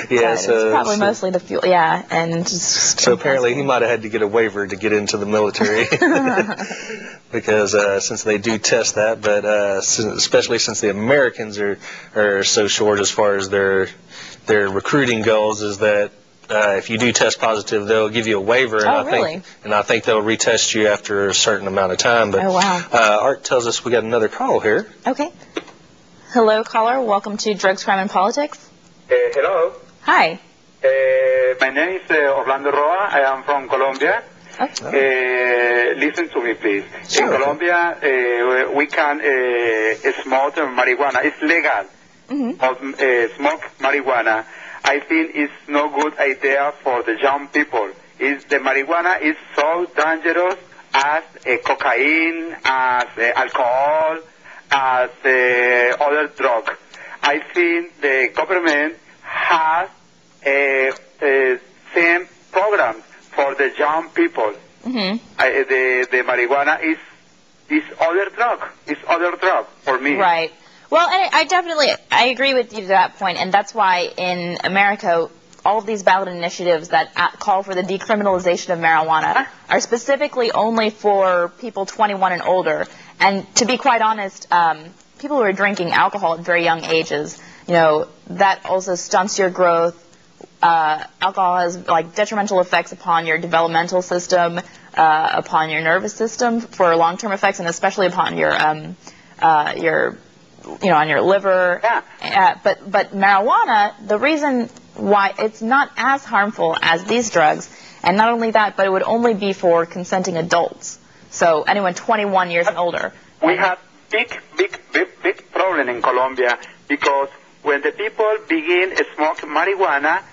Yeah, so it's probably mostly the fuel. Yeah, and just so apparently he might have had to get a waiver to get into the military, because since they do test that, but especially since the Americans are so short as far as their recruiting goals, is that if you do test positive, they'll give you a waiver, and I think they'll retest you after a certain amount of time. But Art tells us we got another call here. Okay. Hello, caller. Welcome to Drugs, Crime, and Politics. Hello. Hi. My name is Orlando Roa. I am from Colombia. Listen to me, please. Sure. In Colombia, we can smoke marijuana. It's legal. Smoke marijuana. I think it's no good idea for the young people. The marijuana is so dangerous as cocaine, as alcohol, as other drug. I think the government has same programs for the young people. The marijuana is other drug. It's other drug for me. Right. Well, I agree with you to that point, and that's why in America, all of these ballot initiatives that call for the decriminalization of marijuana are specifically only for people 21 and older. And to be quite honest, people who are drinking alcohol at very young ages, that also stunts your growth. Alcohol has detrimental effects upon your developmental system, upon your nervous system for long-term effects, and especially upon your on your liver. But marijuana, the reason why it's not as harmful as these drugs, and not only that, but it would only be for consenting adults. So anyone 21 years and older. We have big problem in Colombia, because when the people begin to smoke marijuana,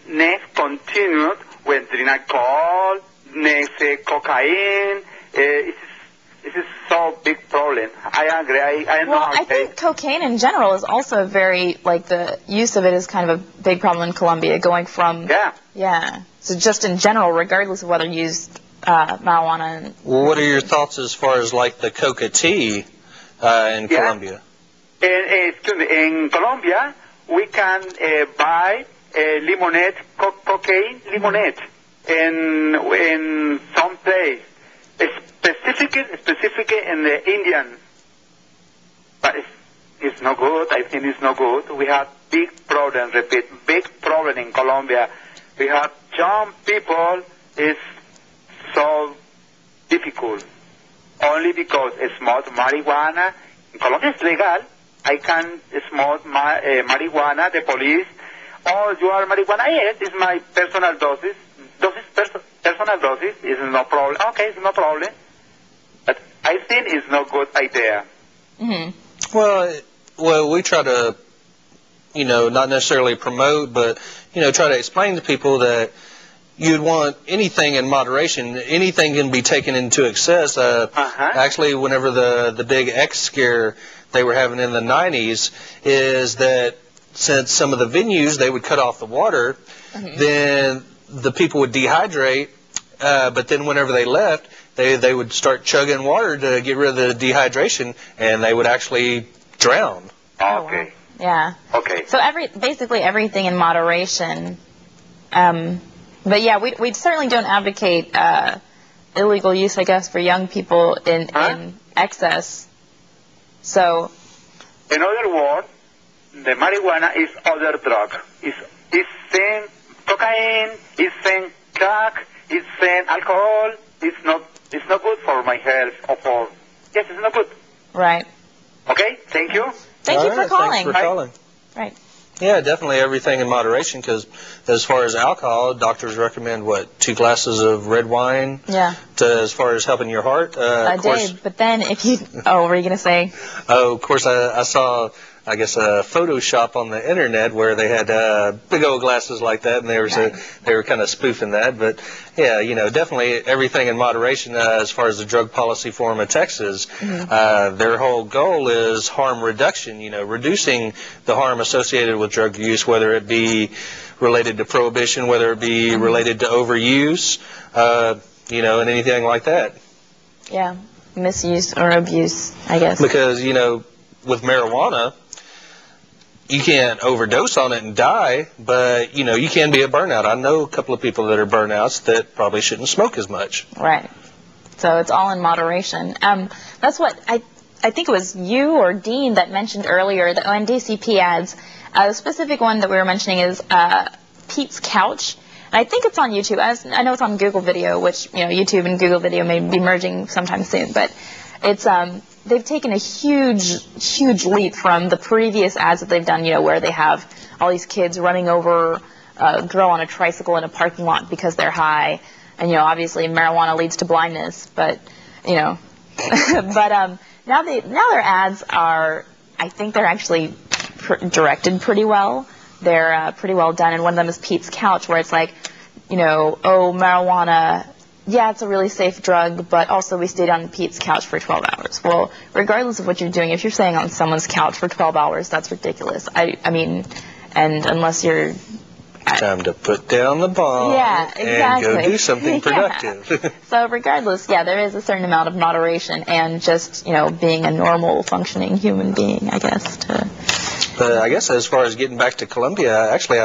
next continued with drink alcohol, next cocaine. This is so big problem. I agree. I think cocaine in general is also very, the use of it is kind of a big problem in Colombia, going from... Yeah. So just in general, regardless of whether you use marijuana... Well, what are your thoughts as far as, the coca tea in Colombia? In Colombia, we can buy limonade, cocaine limonade in some place. Specific in the Indian, but it's no good. I think it's no good. We have big problem. Big problem in Colombia. We have young people. It's so difficult. Only because it's smoke marijuana. In Colombia it's legal. I can smoke marijuana. The police, you are marijuana? Yes, it's my personal doses. Personal doses is no problem. Okay, it's no problem. But I think it's no good idea. Well, we try to, not necessarily promote, but, try to explain to people that you'd want anything in moderation. Anything can be taken into excess. Actually, whenever the big X scare they were having in the 90s, is that since some of the venues, they would cut off the water, then the people would dehydrate, but then whenever they left, they would start chugging water to get rid of the dehydration, and they would actually drown. Okay. Yeah. Okay. So basically everything in moderation. But yeah, we certainly don't advocate illegal use, I guess, for young people in excess. So. In other words, the marijuana is other drug. It's same cocaine, it's same crack, it's same alcohol. It's not good for my health or for yes, it's not good. Right. Okay. Thank you. Thank you for calling. Thanks for calling. Right. Yeah, definitely everything in moderation, because as far as alcohol, doctors recommend, 2 glasses of red wine? Yeah. As far as helping your heart? A day, but then if you... Oh, what were you going to say? Oh, of course, I saw, I guess, a Photoshop on the internet where they had big old glasses like that, and they were kind of spoofing that. But, yeah, definitely everything in moderation as far as the drug policy forum of Texas. Their whole goal is harm reduction, reducing the harm associated with drug use, whether it be related to prohibition, whether it be related to overuse, and anything like that. Yeah, misuse or abuse, I guess. Because, with marijuana, you can't overdose on it and die, but, you can be a burnout. I know a couple of people that are burnouts that probably shouldn't smoke as much. Right. So it's all in moderation. That's what I think it was you or Dean that mentioned earlier, the ONDCP ads. The specific one that we were mentioning is Pete's Couch. And I think it's on YouTube. I know it's on Google Video, which, YouTube and Google Video may be merging sometime soon, but it's... They've taken a huge leap from the previous ads that they've done, where they have all these kids running over a girl on a tricycle in a parking lot because they're high. And, obviously marijuana leads to blindness, but, but now their ads are, I think they're actually directed pretty well. They're pretty well done. And one of them is Pete's Couch, where it's like, oh, marijuana... Yeah, it's a really safe drug, but also we stayed on Pete's couch for 12 hours. Well, regardless of what you're doing, if you're staying on someone's couch for 12 hours, that's ridiculous. I mean, and unless you're... Time to put down the bomb and go do something productive. So regardless, there is a certain amount of moderation and just, being a normal functioning human being, I guess. But I guess as far as getting back to Colombia, actually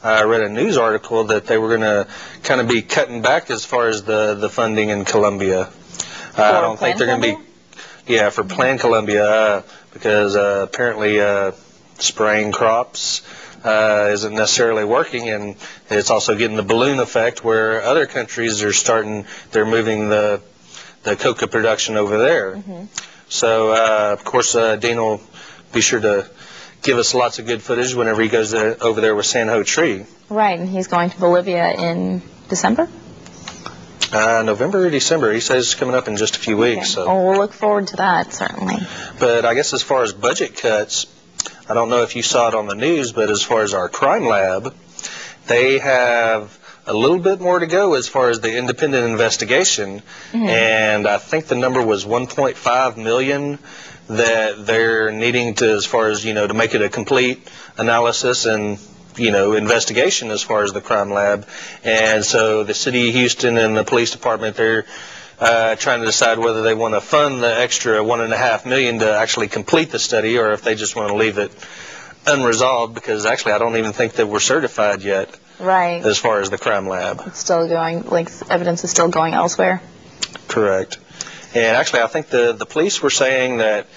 I read a news article that they were going to kind of be cutting back as far as the funding in Colombia. I don't think they're going to be, for Plan Colombia, because apparently spraying crops isn't necessarily working, and it's also getting the balloon effect where other countries they're moving the coca production over there. So, of course, Dean will be sure to give us lots of good footage whenever he goes over there with San Ho Tree. Right, and he's going to Bolivia in December? November or December. He says it's coming up in just a few weeks. So. Well, we'll look forward to that, certainly. But I guess as far as budget cuts, I don't know if you saw it on the news, but as far as our crime lab, they have a little bit more to go as far as the independent investigation. And I think the number was $1.5 million that they're needing to, as far as, to make it a complete analysis and, investigation as far as the crime lab. And so the city of Houston and the police department, they're trying to decide whether they want to fund the extra $1.5 million to actually complete the study, or if they just want to leave it unresolved, because actually I don't even think that we're certified yet. Right. As far as the crime lab. It's still going, evidence is still going elsewhere. Correct. And actually, I think the police were saying that,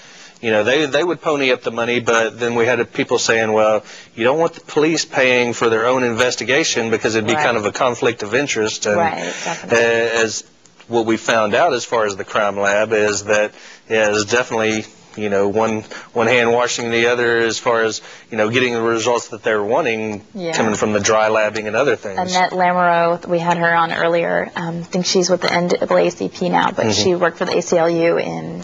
they would pony up the money, but then we had people saying, well, you don't want the police paying for their own investigation because it'd be kind of a conflict of interest. And definitely. As what we found out as far as the crime lab is that, it's definitely, one hand washing the other as far as, getting the results that they're wanting coming from the dry labbing and other things. Annette Lamoureux, we had her on earlier. I think she's with the NAACP now, but she worked for the ACLU in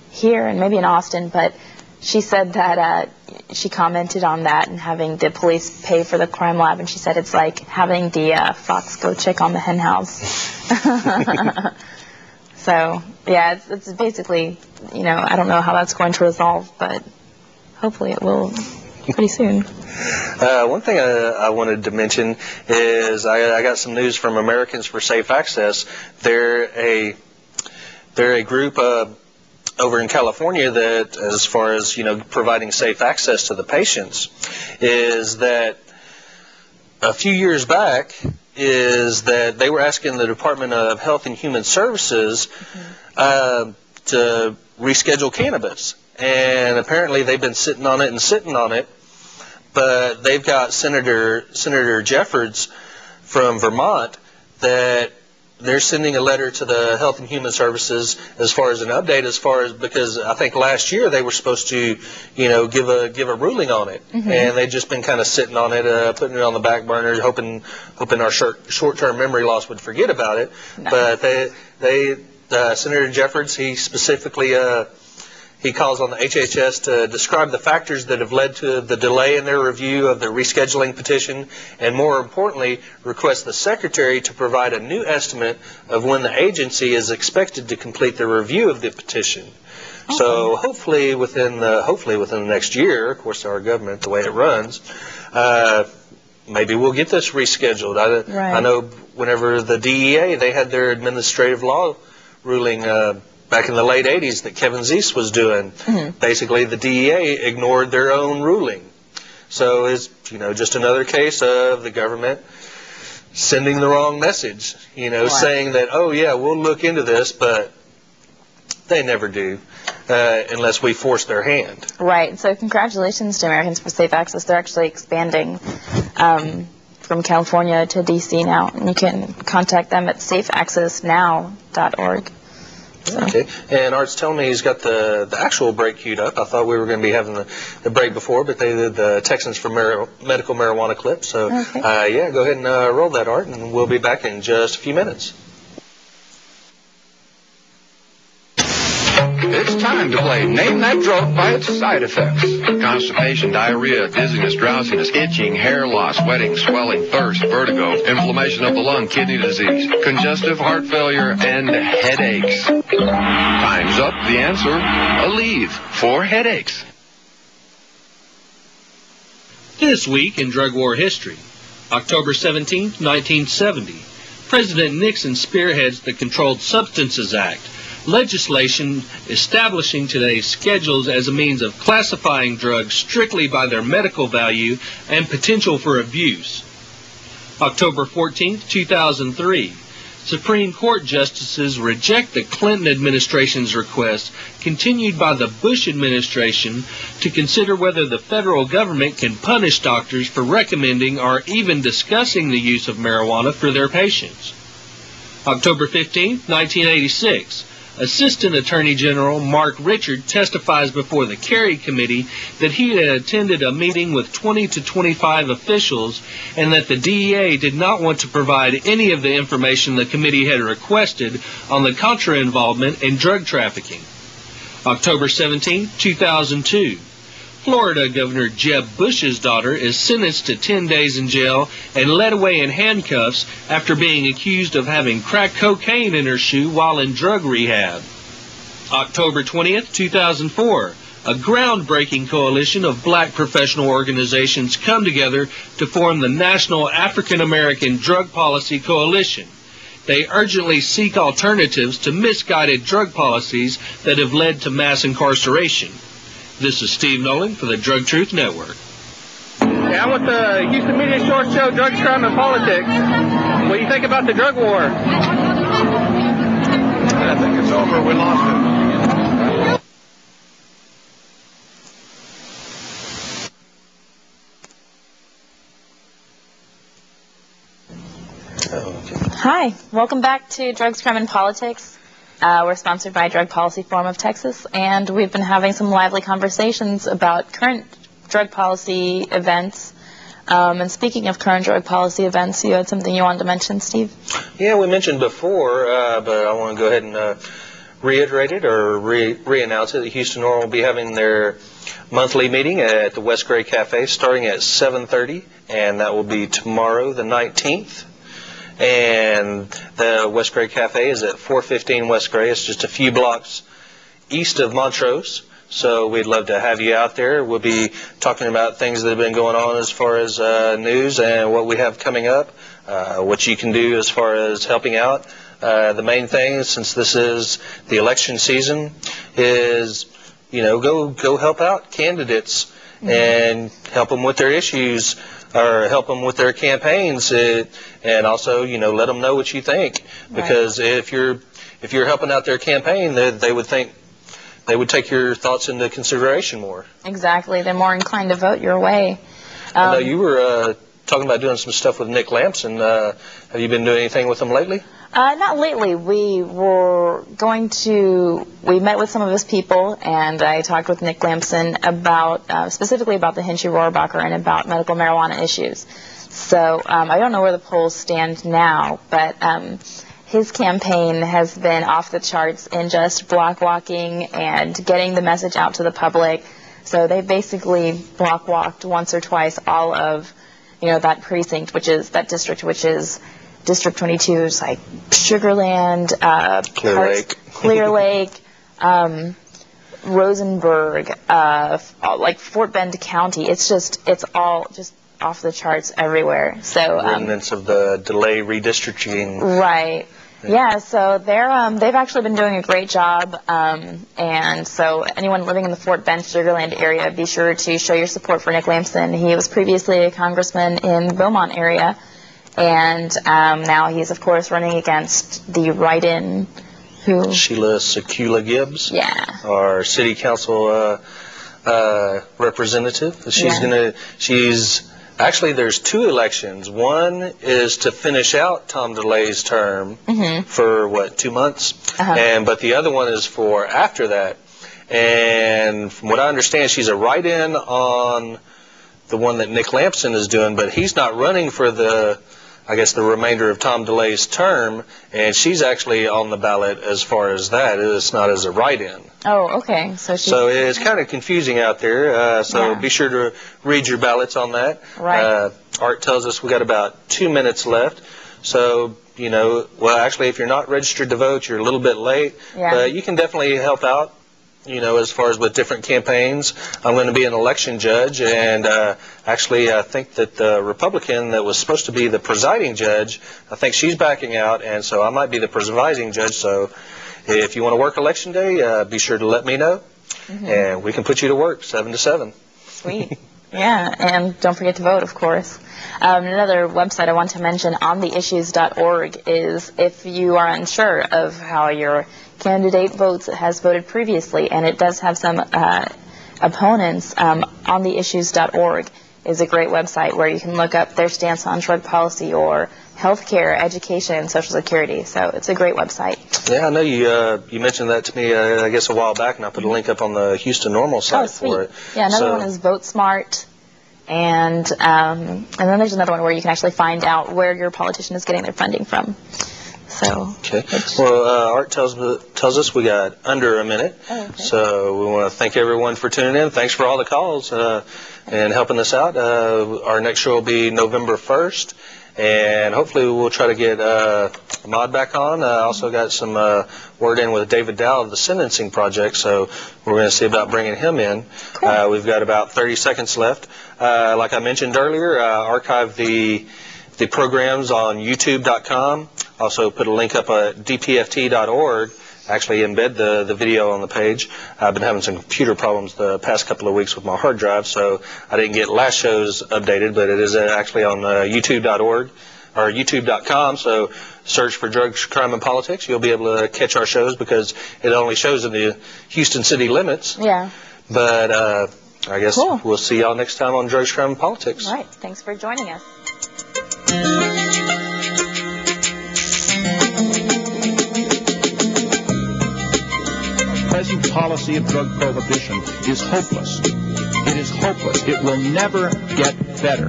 here and maybe in Austin. But she said that she commented on that and having the police pay for the crime lab, and she said it's like having the fox go check on the hen house. So, yeah, it's basically, I don't know how that's going to resolve, but hopefully it will pretty soon. One thing I wanted to mention is I got some news from Americans for Safe Access. They're a group over in California that, as far as, providing safe access to the patients, is that a few years back is that they were asking the Department of Health and Human Services to reschedule cannabis. And apparently they've been sitting on it, but they've got Senator Jeffords from Vermont that they're sending a letter to the Health and Human Services as far as an update, because I think last year they were supposed to, give a ruling on it, and they've just been kind of sitting on it, putting it on the back burner, hoping our short-term memory loss would forget about it. No. But Senator Jeffords, he specifically he calls on the HHS to describe the factors that have led to the delay in their review of the rescheduling petition, and more importantly, requests the Secretary to provide a new estimate of when the agency is expected to complete the review of the petition. Okay. So hopefully within the next year, of course, our government, the way it runs, maybe we'll get this rescheduled. I know whenever the DEA, they had their administrative law ruling back in the late 80s that Kevin Zeese was doing. Basically, the DEA ignored their own ruling. So it's, just another case of the government sending the wrong message, saying that, oh, yeah, we'll look into this, but they never do unless we force their hand. Right. So congratulations to Americans for Safe Access. They're actually expanding from California to D.C. now, and you can contact them at safeaccessnow.org. So. Okay, and Art's telling me he's got the actual break queued up. I thought we were going to be having the break before, but they did the Texans for Medical Marijuana clip. So, okay. Yeah, go ahead and roll that, Art, and we'll be back in just a few minutes. It's time to play Name That Drug by its side effects. Constipation, diarrhea, dizziness, drowsiness, itching, hair loss, sweating, swelling, thirst, vertigo, inflammation of the lung, kidney disease, congestive heart failure, and headaches. Time's up. The answer, Aleve for headaches. This week in drug war history, October 17, 1970, President Nixon spearheads the Controlled Substances Act, legislation establishing today's schedules as a means of classifying drugs strictly by their medical value and potential for abuse. October 14, 2003, Supreme Court justices reject the Clinton administration's request, continued by the Bush administration, to consider whether the federal government can punish doctors for recommending or even discussing the use of marijuana for their patients. October 15, 1986, Assistant Attorney General Mark Richard testifies before the Kerry Committee that he had attended a meeting with 20 to 25 officials and that the DEA did not want to provide any of the information the committee had requested on the Contra involvement in drug trafficking. October 17, 2002. Florida Governor Jeb Bush's daughter is sentenced to 10 days in jail and led away in handcuffs after being accused of having crack cocaine in her shoe while in drug rehab. October 20th, 2004. A groundbreaking coalition of black professional organizations come together to form the National African American Drug Policy Coalition. They urgently seek alternatives to misguided drug policies that have led to mass incarceration. This is Steve Nolan for the Drug Truth Network. Yeah, I'm with the Houston Media Short Show, Drugs, Crime, and Politics. What do you think about the drug war? I think it's over. We lost it. Hi, welcome back to Drugs, Crime, and Politics. We're sponsored by Drug Policy Forum of Texas, and we've been having some lively conversations about current drug policy events. And speaking of current drug policy events, you had something you wanted to mention, Steve? Yeah, we mentioned before, but I want to go ahead and reiterate it or re-announce it. The Houston Oral will be having their monthly meeting at the West Gray Cafe starting at 7:30, and that will be tomorrow, the 19th. And the West Gray Cafe is at 415 West Gray. It's just a few blocks east of Montrose. So we'd love to have you out there. We'll be talking about things that have been going on as far as news and what we have coming up, what you can do as far as helping out. The main thing, since this is the election season, is, go help out candidates and help them with their issues or help them with their campaigns, and also, let them know what you think. Because if you're helping out their campaign, they would take your thoughts into consideration more. Exactly. They're more inclined to vote your way. I know you were talking about doing some stuff with Nick Lampson. Have you been doing anything with him lately? Not lately. We met with some of his people, and I talked with Nick Lampson specifically about the Hinchy-Rohrabacher and about medical marijuana issues. So I don't know where the polls stand now, but his campaign has been off the charts in just block walking and getting the message out to the public. So they basically block walked once or twice all of, that precinct, that district, which is District 22, is like Sugarland, Clear Lake, Rosenberg, like Fort Bend County. It's all just off the charts everywhere. So remnants of the delay redistricting. Right. Yeah, so they've actually been doing a great job, and so anyone living in the Fort Bend, Sugarland area, be sure to show your support for Nick Lampson. He was previously a congressman in the Beaumont area, and now he's, of course, running against the write-in who? Sheila Sekula Gibbs. Yeah. Our city council representative. Actually, there's two elections. One is to finish out Tom DeLay's term for, 2 months? But the other one is for after that. And from what I understand, she's a write-in on the one that Nick Lampson is doing, but he's not running for the remainder of Tom DeLay's term, and she's actually on the ballot as far as that. It's not as a write-in. Oh, okay. So it's kind of confusing out there, be sure to read your ballots on that. Right. Art tells us we got about 2 minutes left. So, actually, if you're not registered to vote, you're a little bit late. Yeah. But you can definitely help out, as far as with different campaigns. I'm going to be an election judge, and actually I think that the Republican that was supposed to be the presiding judge, I think she's backing out, and so I might be the presiding judge. So if you want to work election day, be sure to let me know, and we can put you to work 7 to 7. Sweet. Yeah, and don't forget to vote, of course. Another website I want to mention, ontheissues.org, is if you are unsure of how your candidate has voted previously, and it does have some opponents, ontheissues.org is a great website where you can look up their stance on drug policy or healthcare, education, Social Security. So it's a great website. Yeah, I know you mentioned that to me, I guess, a while back, and I put a link up on the Houston Normal site for it. Yeah, another one is Vote Smart, and then there's another one where you can actually find out where your politician is getting their funding from. So. Okay. Well, Art tells us we got under a minute. Oh, okay. So we want to thank everyone for tuning in. Thanks for all the calls and helping us out. Our next show will be November 1st. And hopefully we'll try to get Ahmad back on. I also got some word in with David Dow of the Sentencing Project, so we're going to see about bringing him in. Cool. We've got about 30 seconds left. Like I mentioned earlier, archive the programs on YouTube.com. Also put a link up at dpft.org. Actually embed the video on the page. I've been having some computer problems the past couple of weeks with my hard drive, so I didn't get last show's updated, but it is actually on youtube.org or youtube.com, so search for Drugs, Crime, and Politics. You'll be able to catch our shows because it only shows in the Houston city limits. Yeah. But I guess we'll see y'all next time on Drugs, Crime, and Politics. All right. Thanks for joining us. Present policy of drug prohibition is hopeless. It is hopeless. It will never get better.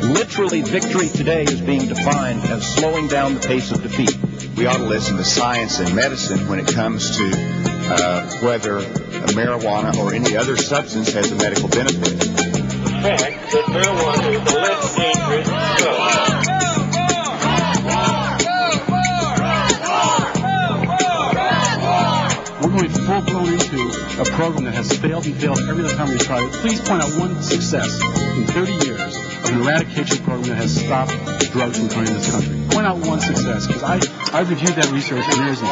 Literally, victory today is being defined as slowing down the pace of defeat. We ought to listen to science and medicine when it comes to whether marijuana or any other substance has a medical benefit. The fact that marijuana is a less dangerous drug. We're going full-blown into a program that has failed and failed every other time we tried it. Please point out one success in 30 years of an eradication program that has stopped drugs from coming to this country. Point out one success, because I've reviewed that research and there isn't.